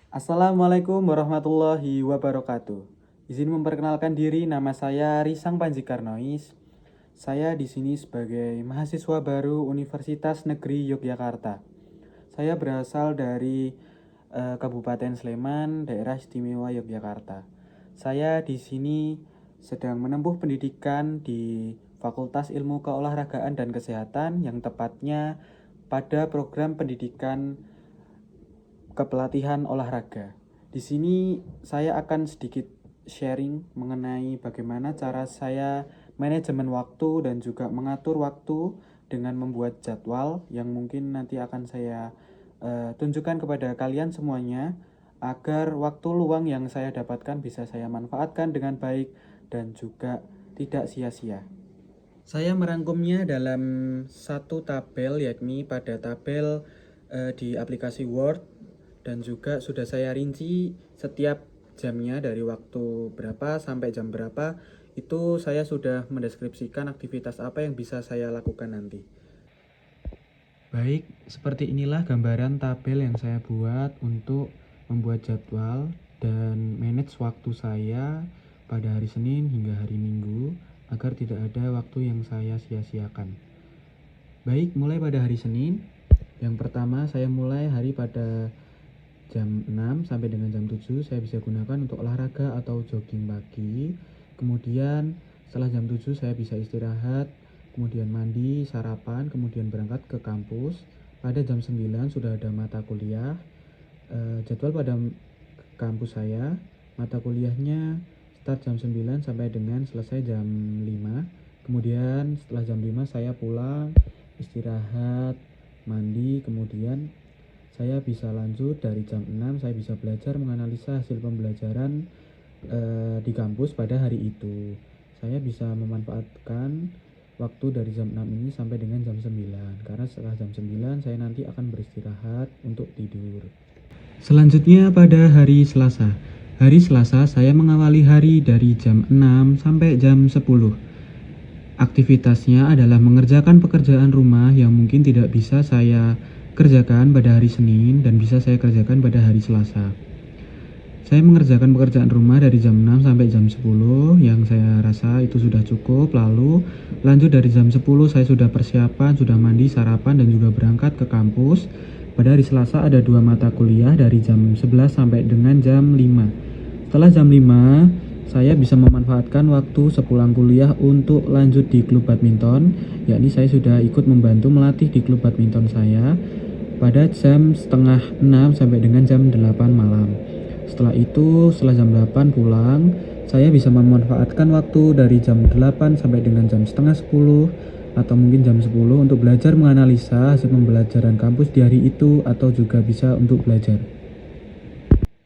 Assalamualaikum warahmatullahi wabarakatuh. Izin memperkenalkan diri, nama saya Risang Panji Karnois. Saya di sini sebagai mahasiswa baru Universitas Negeri Yogyakarta. Saya berasal dari Kabupaten Sleman, Daerah Istimewa Yogyakarta. Saya di sini sedang menempuh pendidikan di Fakultas Ilmu Keolahragaan dan Kesehatan yang tepatnya pada program pendidikan kepelatihan olahraga. Di sini saya akan sedikit sharing mengenai bagaimana cara saya manajemen waktu dan juga mengatur waktu dengan membuat jadwal yang mungkin nanti akan saya tunjukkan kepada kalian semuanya agar waktu luang yang saya dapatkan bisa saya manfaatkan dengan baik dan juga tidak sia-sia. Saya merangkumnya dalam satu tabel, yakni pada tabel di aplikasi Word, dan juga sudah saya rinci setiap jamnya dari waktu berapa sampai jam berapa. Itu saya sudah mendeskripsikan aktivitas apa yang bisa saya lakukan nanti. Baik, seperti inilah gambaran tabel yang saya buat untuk membuat jadwal dan manage waktu saya pada hari Senin hingga hari Minggu agar tidak ada waktu yang saya sia-siakan. Baik, mulai pada hari Senin. Yang pertama, saya mulai hari pada jam 6 sampai dengan jam 7 saya bisa gunakan untuk olahraga atau jogging pagi. Kemudian setelah jam 7 saya bisa istirahat, kemudian mandi, sarapan, kemudian berangkat ke kampus. Pada jam 9 sudah ada mata kuliah. Jadwal pada kampus saya, mata kuliahnya start jam 9 sampai dengan selesai jam 5. Kemudian setelah jam 5 saya pulang, istirahat, mandi, kemudian saya bisa lanjut dari jam 6, saya bisa belajar menganalisa hasil pembelajaran di kampus pada hari itu. Saya bisa memanfaatkan waktu dari jam 6 ini sampai dengan jam 9, karena setelah jam 9 saya nanti akan beristirahat untuk tidur. Selanjutnya pada hari Selasa. Hari Selasa saya mengawali hari dari jam 6 sampai jam 10. Aktivitasnya adalah mengerjakan pekerjaan rumah yang mungkin tidak bisa saya kerjakan pada hari Senin dan bisa saya kerjakan pada hari Selasa. Saya mengerjakan pekerjaan rumah dari jam 6 sampai jam 10 yang saya rasa itu sudah cukup. Lalu lanjut dari jam 10 saya sudah persiapan, sudah mandi, sarapan dan juga berangkat ke kampus. Pada hari Selasa ada 2 mata kuliah dari jam 11 sampai dengan jam 5. Setelah jam 5 saya bisa memanfaatkan waktu sepulang kuliah untuk lanjut di klub badminton, yakni saya sudah ikut membantu melatih di klub badminton saya pada jam setengah 6 sampai dengan jam 8 malam. Setelah itu, setelah jam 8 pulang, saya bisa memanfaatkan waktu dari jam 8 sampai dengan jam setengah 10 atau mungkin jam 10 untuk belajar menganalisa hasil pembelajaran kampus di hari itu atau juga bisa untuk belajar.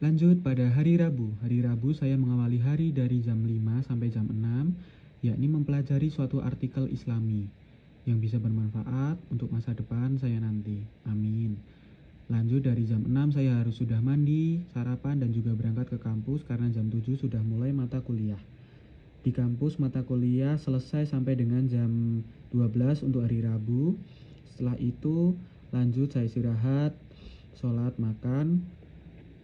Lanjut pada hari Rabu. Hari Rabu saya mengawali hari dari jam 5 sampai jam 6, yakni mempelajari suatu artikel Islami yang bisa bermanfaat untuk masa depan saya nanti. Amin. Lanjut dari jam 6 saya harus sudah mandi, sarapan dan juga berangkat ke kampus karena jam 7 sudah mulai mata kuliah. Di kampus mata kuliah selesai sampai dengan jam 12 untuk hari Rabu. Setelah itu lanjut saya istirahat, sholat, makan.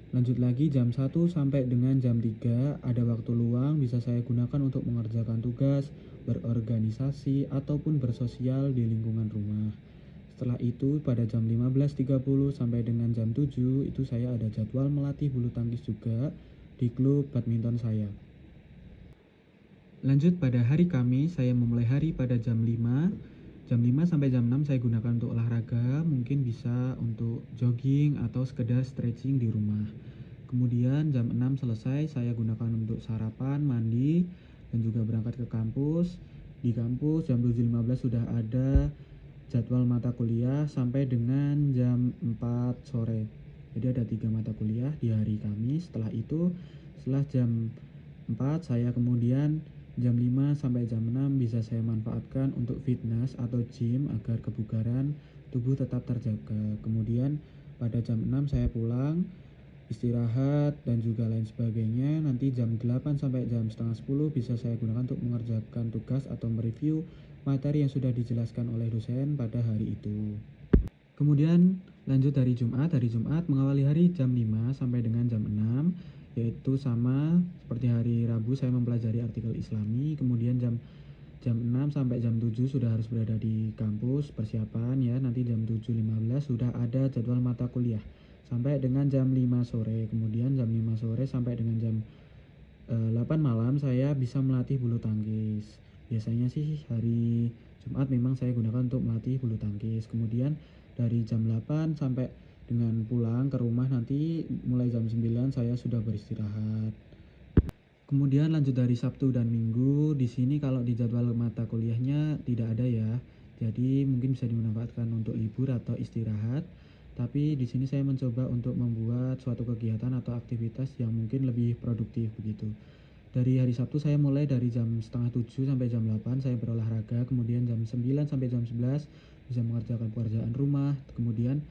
Lanjut lagi jam 1 sampai dengan jam 3 ada waktu luang bisa saya gunakan untuk mengerjakan tugas, berorganisasi ataupun bersosial di lingkungan rumah. Setelah itu pada jam 15.30 sampai dengan jam 7 itu saya ada jadwal melatih bulu tangkis juga di klub badminton saya. Lanjut pada hari Kamis saya memulai hari pada jam 5. Jam 5 sampai jam 6 saya gunakan untuk olahraga, mungkin bisa untuk jogging atau sekedar stretching di rumah. Kemudian jam 6 selesai saya gunakan untuk sarapan, mandi dan juga berangkat ke kampus. Di kampus jam 7.15 sudah ada jadwal mata kuliah sampai dengan jam 4 sore. Jadi ada 3 mata kuliah di hari Kamis. Setelah itu, setelah jam 4 saya kemudian jam 5 sampai jam 6 bisa saya manfaatkan untuk fitness atau gym agar kebugaran tubuh tetap terjaga. Kemudian pada jam 6 saya pulang, istirahat dan juga lain sebagainya. Nanti jam 8 sampai jam setengah 10 bisa saya gunakan untuk mengerjakan tugas atau mereview materi yang sudah dijelaskan oleh dosen pada hari itu. Kemudian Lanjut hari Jumat mengawali hari jam 5 sampai dengan jam 6, yaitu sama seperti hari Rabu saya mempelajari artikel Islami, kemudian jam 6 sampai jam 7 sudah harus berada di kampus persiapan ya, nanti jam 7.15 sudah ada jadwal mata kuliah sampai dengan jam 5 sore. Kemudian jam 5 sore sampai dengan jam 8 malam saya bisa melatih bulu tangkis. Biasanya sih hari Jumat memang saya gunakan untuk melatih bulu tangkis. Kemudian dari jam 8 sampai dengan pulang ke rumah nanti mulai jam 9 saya sudah beristirahat. Kemudian lanjut dari Sabtu dan Minggu, di sini kalau di jadwal mata kuliahnya tidak ada ya. Jadi mungkin bisa dimanfaatkan untuk libur atau istirahat. Tapi di sini saya mencoba untuk membuat suatu kegiatan atau aktivitas yang mungkin lebih produktif begitu. Dari hari Sabtu saya mulai dari jam setengah 7 sampai jam 8 saya berolahraga, kemudian jam 9 sampai jam 11 bisa mengerjakan pekerjaan rumah, kemudian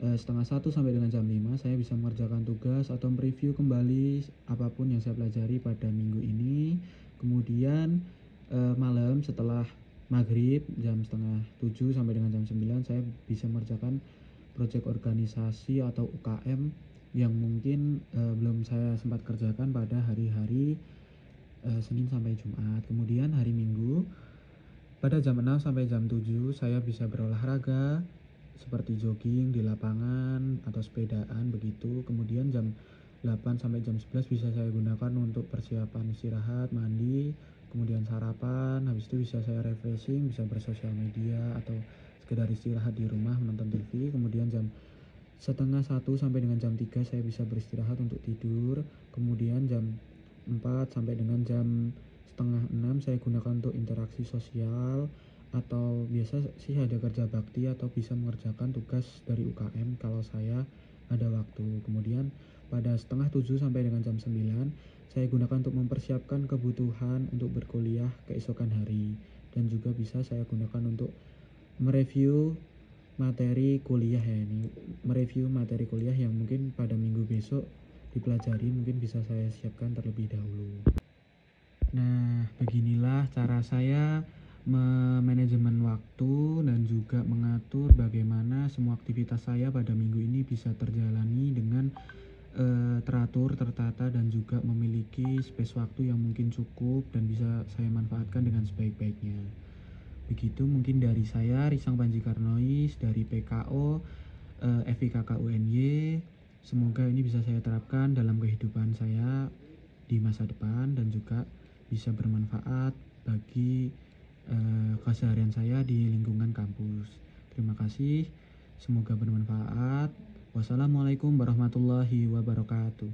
setengah 1 sampai dengan jam 5 saya bisa mengerjakan tugas atau mereview kembali apapun yang saya pelajari pada minggu ini. Kemudian malam setelah maghrib jam setengah 7 sampai dengan jam 9 saya bisa mengerjakan proyek organisasi atau UKM yang mungkin belum saya sempat kerjakan pada hari-hari Senin sampai Jumat. Kemudian hari Minggu pada jam 6 sampai jam 7 saya bisa berolahraga seperti jogging di lapangan atau sepedaan begitu. Kemudian jam 8 sampai jam 11 bisa saya gunakan untuk persiapan istirahat, mandi, kemudian sarapan. Habis itu bisa saya refreshing, bisa bersosial media atau sekedar istirahat di rumah menonton TV. Kemudian jam setengah 1 sampai dengan jam 3 saya bisa beristirahat untuk tidur. Kemudian jam 4 sampai dengan jam setengah 6 saya gunakan untuk interaksi sosial atau biasa sih ada kerja bakti atau bisa mengerjakan tugas dari UKM kalau saya ada waktu. Kemudian pada setengah 7 sampai dengan jam 9 saya gunakan untuk mempersiapkan kebutuhan untuk berkuliah keesokan hari, dan juga bisa saya gunakan untuk mereview materi kuliah ya, ini mereview materi kuliah yang mungkin pada minggu besok dipelajari, mungkin bisa saya siapkan terlebih dahulu. Nah, beginilah cara saya memanajemen waktu dan juga mengatur bagaimana semua aktivitas saya pada minggu ini bisa terjalani dengan teratur, tertata, dan juga memiliki space waktu yang mungkin cukup dan bisa saya manfaatkan dengan sebaik-baiknya. Begitu mungkin dari saya, Risang Panji Karnois dari PKO FIKK UNY. Semoga ini bisa saya terapkan dalam kehidupan saya di masa depan dan juga bisa bermanfaat bagi keseharian saya di lingkungan kampus. Terima kasih, semoga bermanfaat. Wassalamualaikum warahmatullahi wabarakatuh.